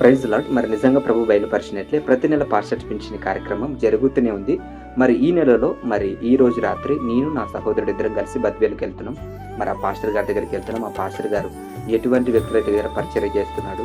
Praise lord. మరి నిజంగా ప్రభు బయలుపరిచినట్లే ప్రతి నెల పాస్టర్స్ పింఛన్ కార్యక్రమం జరుగుతూనే ఉంది. మరి ఈ నెలలో మరి ఈ రోజు రాత్రి నేను నా సహోదరుడు ఇద్దరం కలిసి బద్వేలుకి వెళ్తున్నాం. మరి ఆ పాస్టర్ గారి దగ్గరికి వెళ్తున్నాం. ఆ పాస్టర్ గారు ఎటువంటి వ్యక్తుల దగ్గర పరిచయం చేస్తున్నాడు,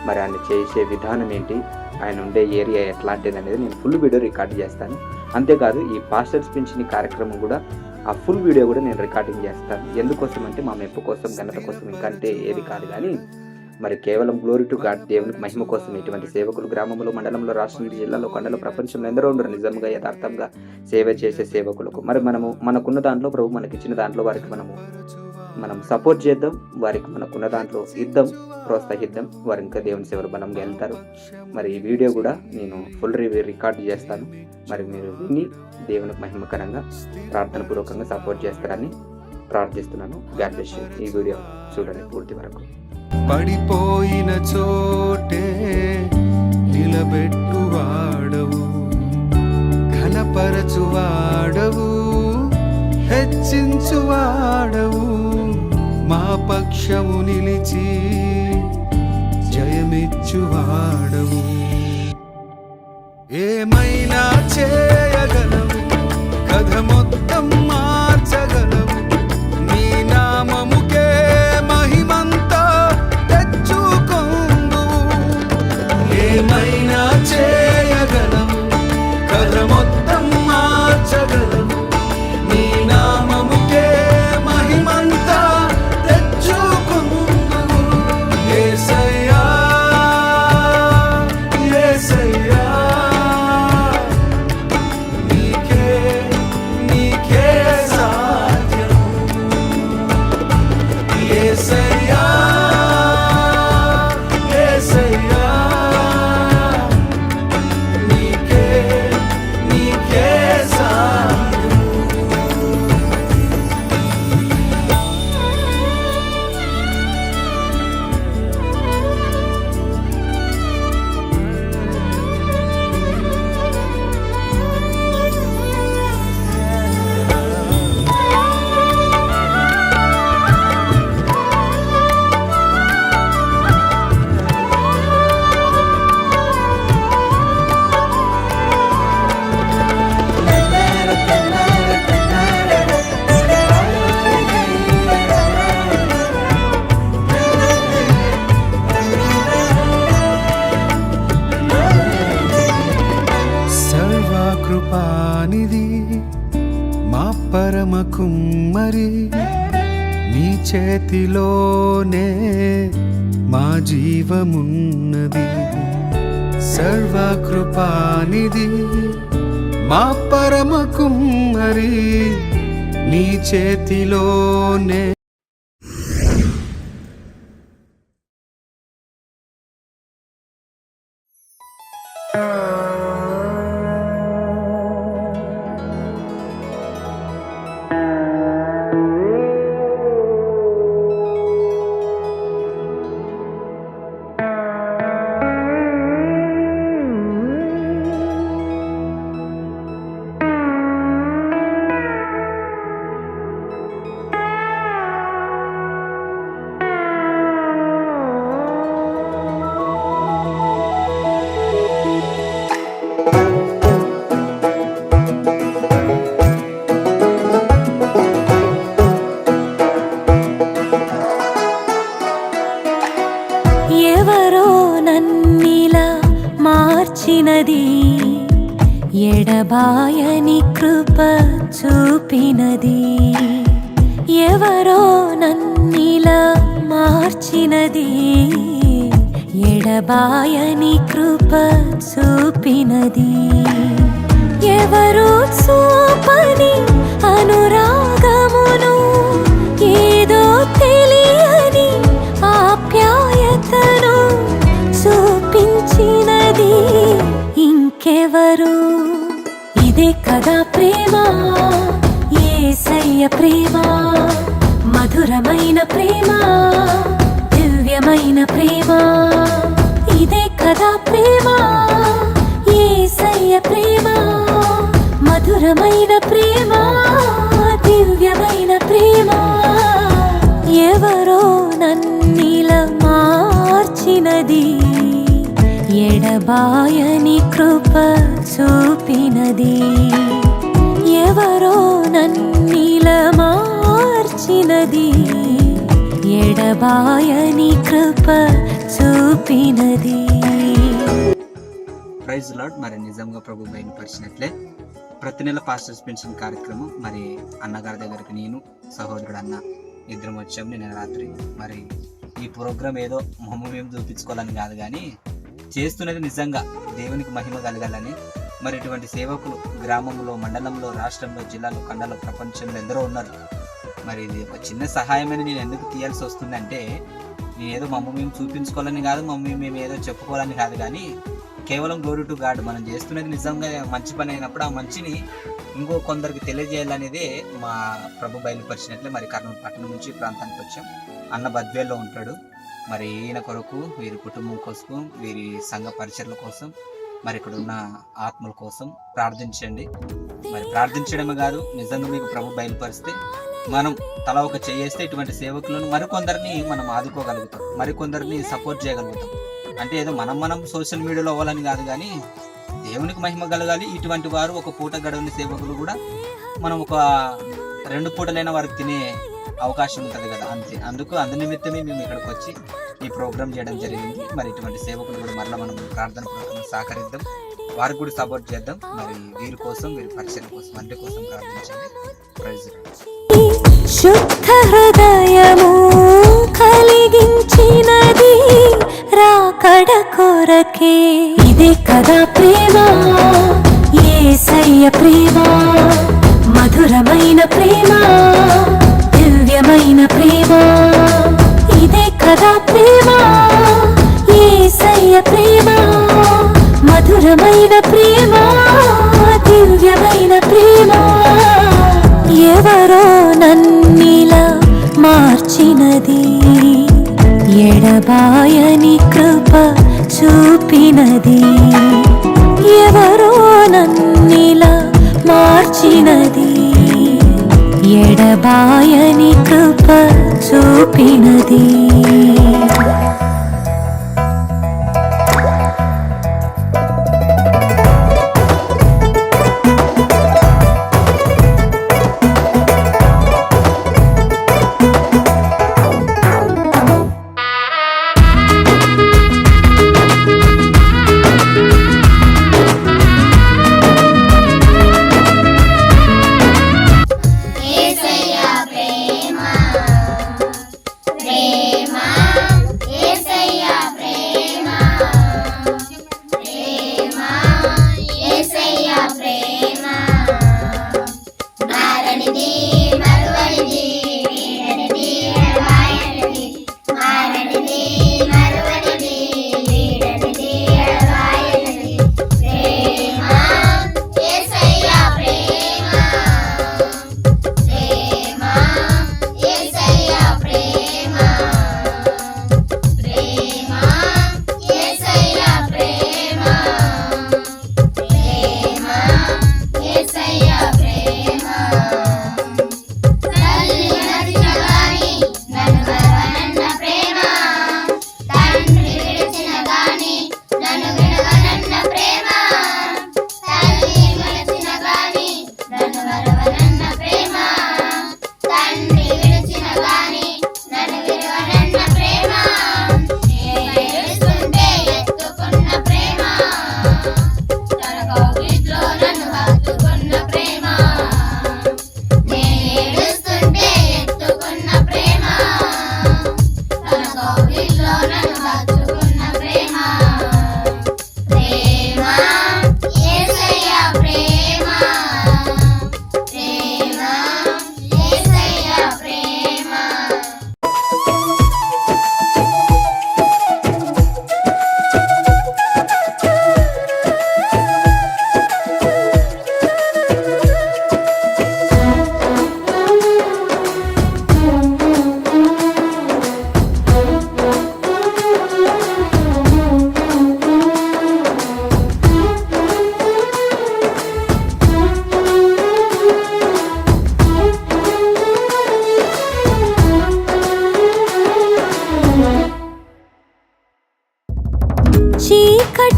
మరి ఆయన చేసే విధానం ఏంటి, ఆయన ఉండే ఏరియా ఎట్లాంటిది అనేది నేను ఫుల్ వీడియో రికార్డ్ చేస్తాను. అంతేకాదు ఈ పాస్టర్స్ పింఛన్ కార్యక్రమం కూడా ఆ ఫుల్ వీడియో కూడా నేను రికార్డింగ్ చేస్తాను. ఎందుకోసం అంటే మా మెప్పు కోసం, ఘనత కోసం, ఇంకంటే ఏది కాదు, కానీ మరి కేవలం గ్లోరీ టు గాడ్, దేవునికి మహిమ కోసం ఇటువంటి సేవకులు గ్రామంలో, మండలంలో, రాష్ట్రంలో, జిల్లాలో, కొండలో, ప్రపంచంలో ఎందరో ఉండరు. నిజంగా యథార్థంగా సేవ చేసే సేవకులకు మరి మనకున్న దాంట్లో ప్రభు మనకిచ్చిన దాంట్లో వారికి మనం సపోర్ట్ చేద్దాం, వారికి మనకున్న దాంట్లో ఇద్దాం, ప్రోత్సహిద్దాం. వారు ఇంకా దేవుని సేవలు బలంగా వెళ్తారు. మరి ఈ వీడియో కూడా నేను ఫుల్ రికార్డ్ చేస్తాను. మరి మీరు విని దేవునికి మహిమకరంగా ప్రార్థన పూర్వకంగా సపోర్ట్ చేస్తారని ప్రార్థిస్తున్నాను. God bless you. ఈ వీడియో చూడండి పూర్తి వరకు. పడిపోయిన చోటే నిలబెట్టువాడవు, ఘనపరచువాడవు, హెచ్చించువాడవు, మా పక్షము నిలిచి జయమిచ్చువాడవు. ఏమైనా చేయగలవు, కథ మొత్తం మార్చగలవు, నీ నామముకే మహిమంతా తెచ్చుకొందు. ఏమైనా చేయగలవు, కథ మొత్తం మార్చగలవు, నీ నామముకే మహిమంతా తెచ్చుకొందు. యేసయ్యా, యేసయ్యా, నీకే సాధ్యం. యేసయ్యా, యేసయ్యా, నీకే సాధ్యం. సర్వకృపానిధి మా పరమ కుమ్మరి, నీ చేతిలోనే మా జీవమున్నది. సర్వకృపానిధి మా పరమ కుమ్మరి, నీ చేతిలోనే. ఎవరో నన్నిలా మార్చినది, ఎడబాయని కృప చూపినది. ఎవరో నన్నిలా మార్చినది, ఎడబాయని కృప చూపినది. ఎవరు చూపని అనురాగమును, ఏదో తెలియని ఆప్యాయతను చూపించినది ఇంకెవరు. ఇదే కదా ప్రేమ, యేసయ్య ప్రేమ, మధురమైన ప్రేమ, దివ్యమైన ప్రేమ. ఇదే కదా ప్రేమ, యేసయ్య ప్రేమ, మధురమైన ప్రేమ, దివ్యమైన ప్రేమ. ఎవరో నన్నిలా మార్చినది, ఎడబాయని కృప చూపినది ఎవరో నన్నిల మార్చినది ఎడబాయని కృప చూపినది. Praise lord. మరి నిజంగా ప్రభు బయలుపరిచినట్లే ప్రతి నెల పాస్టర్స్ పెన్షన్ కార్యక్రమం మరి అన్నగారి దగ్గరికి నేను సహోదరుడు అన్న ఇద్దరం వచ్చాము నిన్న రాత్రి. మరి ఈ ప్రోగ్రాం ఏదో మేము చూపించుకోవాలని కాదు, కానీ చేస్తున్నది నిజంగా దేవునికి మహిమ కలగాలని. మరి ఇటువంటి సేవకులు గ్రామంలో, మండలంలో, రాష్ట్రంలో, జిల్లాలో, ఖండాలో, ప్రపంచంలో ఎందరో ఉన్నారు. మరి ఇది ఒక చిన్న సహాయమని నేను ఎందుకు తీయాల్సి వస్తుందంటే, నేను ఏదో మేము చూపించుకోవాలని కాదు, మేము ఏదో చెప్పుకోవాలని కాదు, కానీ కేవలం గ్లోరీ టు గాడ్. మనం చేస్తున్నది నిజంగా మంచి పని అయినప్పుడు ఆ మంచిని ఇంకో కొందరికి తెలియజేయాలనేదే మా ప్రభు బయలుపరిచినట్లే. మరి కర్నూలు పట్టణం నుంచి ప్రాంతానికి వచ్చాం. అన్న బద్వేల్లో ఉంటాడు. మరి ఈయన కొరకు, వీరి కుటుంబం కోసం, వీరి సంఘ పరిచర్ల కోసం, మరి ఇక్కడ ఉన్న ఆత్మల కోసం ప్రార్థించండి. మరి ప్రార్థించడమే కాదు, నిజంగా మీకు ప్రభు బయలుపరిస్తే మనం తల ఒక చేస్తే ఇటువంటి సేవకులను మరికొందరిని మనం ఆదుకోగలుగుతాం, మరికొందరిని సపోర్ట్ చేయగలుగుతాం. అంటే ఏదో మనం సోషల్ మీడియాలో అవ్వాలని కాదు, కానీ దేవునికి మహిమ కలగాలి. ఇటువంటి వారు ఒక పూట గడవని సేవకులు కూడా మనం ఒక 2 పూటలైనా వారికి తినే అవకాశం ఉంటుంది కదా, అంతే. అందు నిమిత్తమే మేము ఇక్కడికి వచ్చి ఈ ప్రోగ్రామ్ చేయడం జరిగింది. మరి ఇటువంటి సేవకులు కూడా మరలా మనం ప్రార్థన కోసం సహకరిద్దాం, వారికి కూడా సపోర్ట్ చేద్దాం. మరి వీరి కోసం, వీరి పరిచయం కోసం, అందరి కోసం ప్రార్థించండి. ప్రైజ్ శుద్ధ హృదయము కలిగించినది రాకడ కొరకే. ఇదే కదా ప్రేమ, యేసయ్య ప్రేమ, మధురమైన ప్రేమ, దివ్యమైన ప్రేమ. ఇదే కదా ప్రేమ, యేసయ్య ప్రేమ, మధురమైన ప్రేమ, దివ్యమైన ప్రేమ. ఎవరో నన్నిలా మార్చినది ఎడబాయని కృప చూపినది. ఎవరో నన్నిలా మార్చినది ఎడబాయని కృప చూపినది. ప్రేమ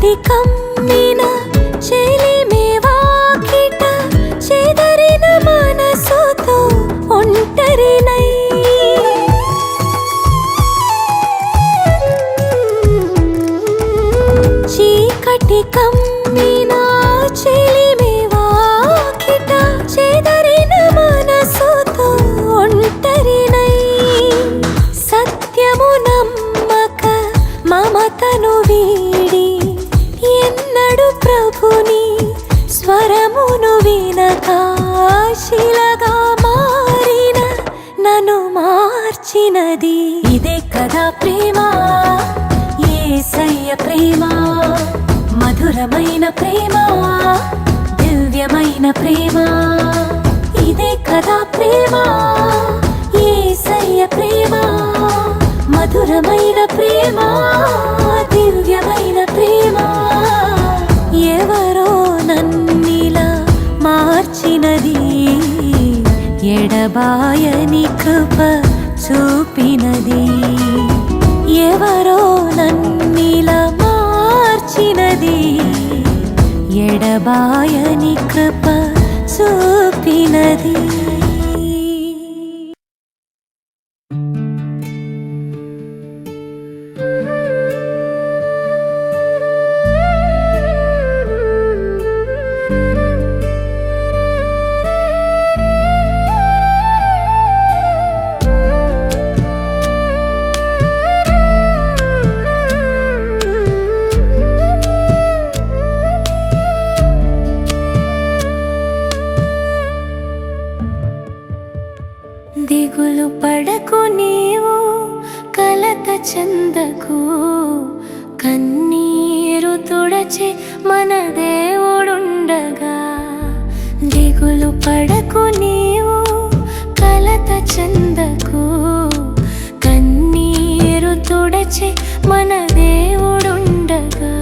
చీకటి కమ్మిన చెలిమే వాకిట చెదరిన మనసుతో ఒంటరినై చీకటి కమ్మిన చెలిమే వాకిట చెదరిన మనసుతో ఒంటరినై సత్యము నమ్మక మమతను వీడి ఎన్నడు ప్రభుని స్వరమును వినక శిలగా మారిన నన్ను మార్చినది ఇదే కదా ప్రేమ యేసయ్య ప్రేమ మధురమైన ప్రేమ దివ్యమైన ప్రేమ ఇదే కదా ప్రేమ యేసయ్య ప్రేమ మధురమైన ప్రేమ దివ్యమైన ప్రేమ ఎవరో నన్నిలా మార్చినది ఎడబాయని కృప చూపినది ఎవరో నన్నిలా మార్చినది ఎడబాయని కృప చూపినది దిగులు పడకు నీవు కలత చెందకు కన్నీరు తుడచి మన దేవుడుండగా దిగులు పడకు నీవు కలత చెందకు కన్నీరు తుడచి మన దేవుడుండగా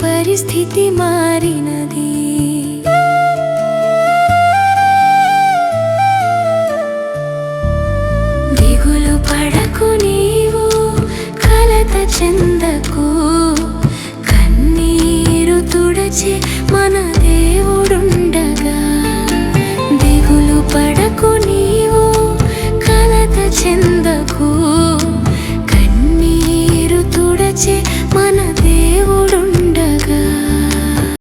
పరిస్థితి మారినది దిగులు పడకు నీవు కలత చెందకు కన్నీరు తుడచి మన దేవుడుండగా దిగులు పడకు నీవు కలత చెందకు కన్నీరు తుడచి